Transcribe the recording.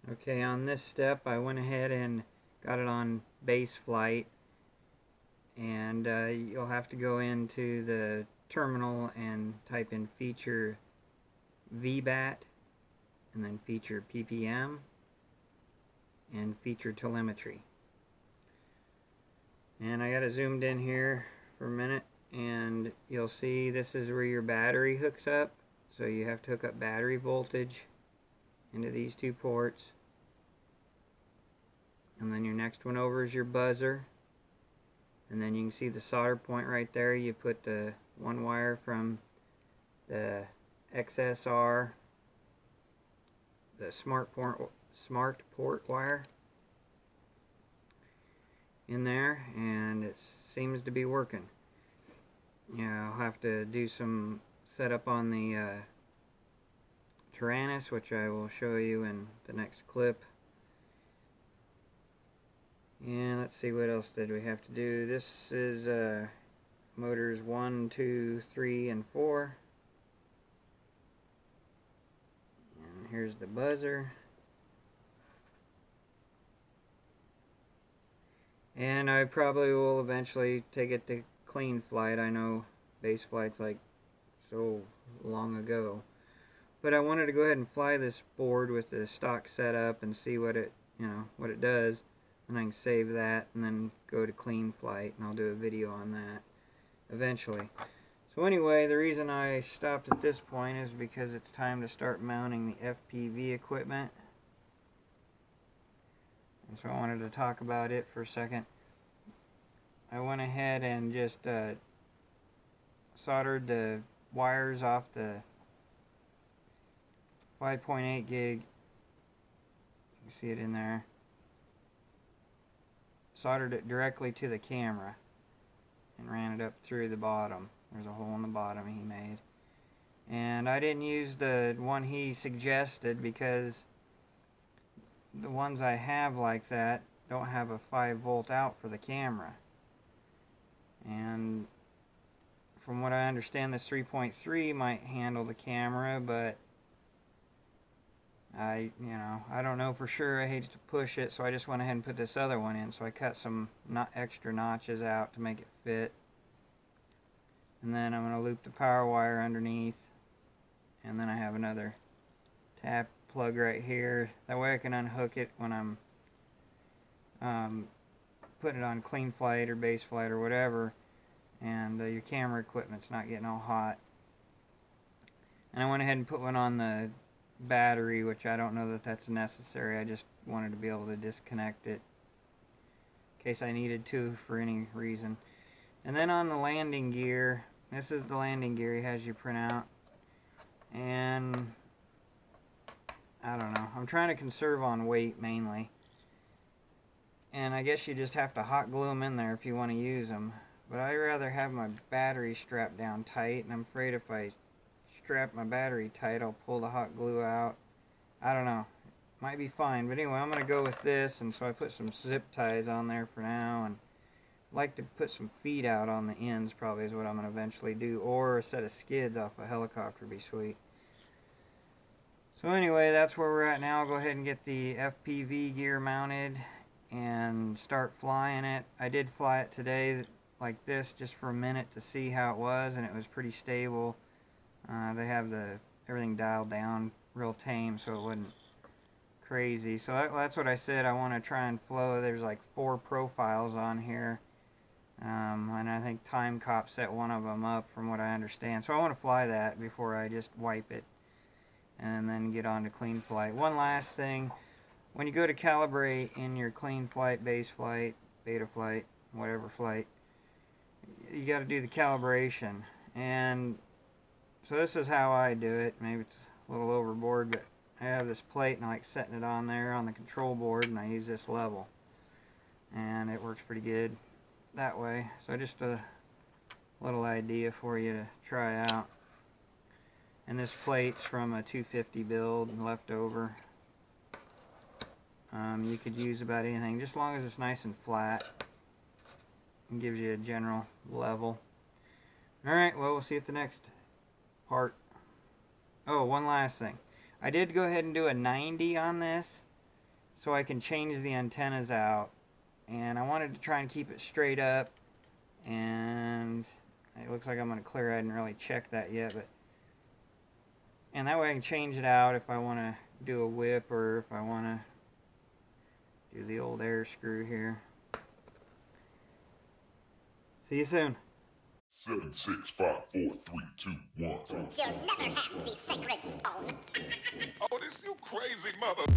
Okay, on this step I went ahead and got it on base flight, and you'll have to go into the terminal and type in feature VBAT and then feature PPM and feature telemetry. And I got it zoomed in here for a minute, and you'll see this is where your battery hooks up. So you have to hook up battery voltage into these two ports. And then your next one over is your buzzer. And then you can see the solder point right there. You put the one wire from the XSR, the smart port wire, in there, and it seems to be working. Yeah, I'll have to do some setup on the Taranis, which I will show you in the next clip. And let's see, what else did we have to do. This is motors 1, 2, 3, and 4. And here's the buzzer. And I probably will eventually take it to clean flight. I know base flight's like so long ago. But I wanted to go ahead and fly this board with the stock setup and see what it, what it does. And I can save that and then go to clean flight, and I'll do a video on that eventually. So anyway, the reason I stopped at this point is because it's time to start mounting the FPV equipment. And so I wanted to talk about it for a second. I went ahead and just soldered the wires off the 5.8 gig. You can see it in there. Soldered it directly to the camera and ran it up through the bottom. There's a hole in the bottom he made. And I didn't use the one he suggested because the ones I have like that don't have a 5-volt out for the camera. And from what I understand, this 3.3 might handle the camera, but I don't know for sure. I hate to push it, so I just went ahead and put this other one in. So I cut some extra notches out to make it fit. And then I'm going to loop the power wire underneath. And then I have another tap plug right here. That way I can unhook it when I'm putting it on clean flight or base flight or whatever. And your camera equipment's not getting all hot. And I went ahead and put one on the battery, which I don't know that that's necessary. I just wanted to be able to disconnect it in case I needed to for any reason. And then on the landing gear, this is the landing gear he has you print out, and I don't know, I'm trying to conserve on weight mainly, and I guess you just have to hot glue them in there if you want to use them, but I'd rather have my battery strapped down tight, and I'm afraid if I strap my battery tight, I'll pull the hot glue out. I don't know. Might be fine. But anyway, I'm going to go with this, and so I put some zip ties on there for now, and I'd like to put some feet out on the ends probably is what I'm going to eventually do, or a set of skids off a helicopter would be sweet. So anyway, that's where we're at now. I'll go ahead and get the FPV gear mounted and start flying it. I did fly it today like this just for a minute to see how it was, and it was pretty stable. They have everything dialed down real tame, so it wasn't crazy. So that's what I said. I want to try and flow. There's like 4 profiles on here, and I think Timecop set one of them up from what I understand. So I want to fly that before I just wipe it and then get on to clean flight. One last thing, when you go to calibrate in your clean flight, base flight, beta flight, whatever flight, you got to do the calibration. And so this is how I do it. Maybe it's a little overboard, but I have this plate and I like setting it on there on the control board, and I use this level. And it works pretty good that way. So just a little idea for you to try out. And this plate's from a 250 build and left over. You could use about anything, just as long as it's nice and flat. And gives you a general level. Alright, well, we'll see you at the next part. Oh, one last thing. I did go ahead and do a 90 on this so I can change the antennas out. And I wanted to try and keep it straight up. And it looks like I'm going to clear. I didn't really check that yet, but and that way I can change it out if I want to do a whip or if I want to do the old air screw here. See you soon. 7, 6, 5, 4, 3, 2, 1. You'll never have the sacred stone. Oh, this you crazy mother.